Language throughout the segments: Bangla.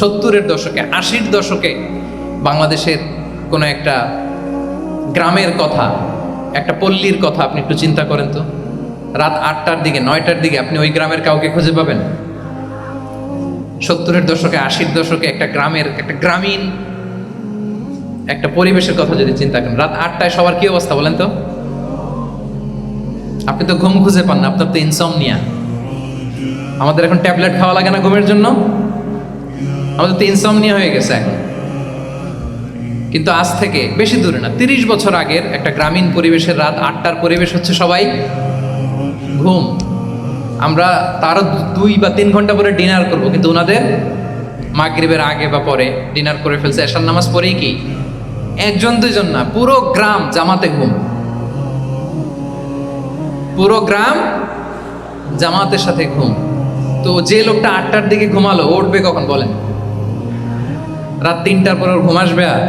70-এর দশকে 80-র দশকে বাংলাদেশের কোনো একটা গ্রামের কথা, একটা পল্লীর কথা আপনি একটু চিন্তা করেন তো। রাত 8টার দিকে 9টার দিকে আপনি ওই গ্রামের কাউকে খুঁজে পাবেন? 70-এর দশকে 80-র দশকে একটা গ্রামের একটা গ্রামীণ একটা পরিবেশের কথা যদি চিন্তা করেন, রাত 8টায় সবার কি অবস্থা বলেন তো? আপনি তো ঘুম খুঁজে পান না, আপনার তো ইনসমনিয়া। আমাদের এখন ট্যাবলেট খাওয়া লাগে না ঘুমের জন্য? আমাদের তো ইনসমনিয়া হয়ে গেছে এখন। কিন্তু আজ থেকে বেশি দূরে না, 30 বছর আগের একটা গ্রামীণ পরিবেশের রাত 8টার পরিবেশ হচ্ছে সবাই ঘুম। আমরা তারও 2 বা 3 ঘন্টা পরে ডিনার করব, কিন্তু ওনাদের মাগরিবের আগে বা পরে ডিনার করে ফেলছে, এশার নামাজ পড়েই কি 1-2 জন না, পুরো গ্রাম জামাতে ঘুম। পুরো গ্রাম জামাতের সাথে ঘুম। তো যে লোকটা 8টার দিকে ঘুমালো, উঠবে কখন বলেন? রাত 3টার পর ওর ঘুম আসবে? আর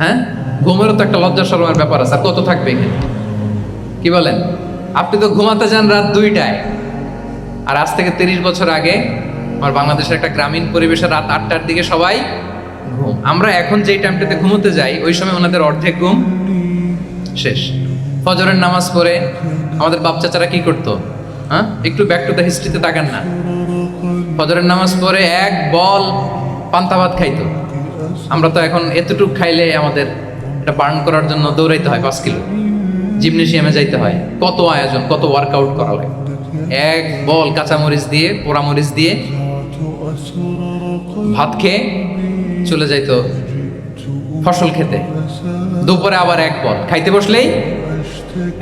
হ্যাঁ, ঘুমেরও তো একটা লজ্জা শরমের ব্যাপার আছে। আর কত থাকবে এখানে? কি বলেন? আপনি তো ঘুমাতে যান রাত 2টায়, আর আজ থেকে 30 বছর আগে আমার বাংলাদেশের একটা গ্রামীণ পরিবেশে রাত 8টার দিকে সবাই ঘুম। আমরা এখন যেই টাইমটাতে ঘুমোতে যাই, ওই সময় ওনাদের অর্ধেক ঘুম শেষ। ফজরের নামাজ পড়ে আমাদের বাপ চাচারা কি করতো? হ্যাঁ, একটু ব্যাক টু দ্য হিস্ট্রিতে তাকান না। ফজরের নামাজ পড়ে এক বল পান্তা ভাত খাইতো। আমরা তো এখন এতটুকু খাইলে আমাদের এটা বার্ন করার জন্য দৌড়াইতে হয় 5 কিলো, জিমনেশিয়ামে যাইতে হয়, কত আয়োজন, কত ওয়ার্কআউট করা লাগে। এক বল কাঁচামরিচ দিয়ে, পোড়ামরিচ দিয়ে ভাত খেয়ে চলে যাইতো ফসল খেতে। দুপুরে আবার এক বল, খাইতে বসলেই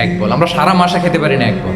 এক বল। আমরা সারা মাসে খেতে পারি না এক বল।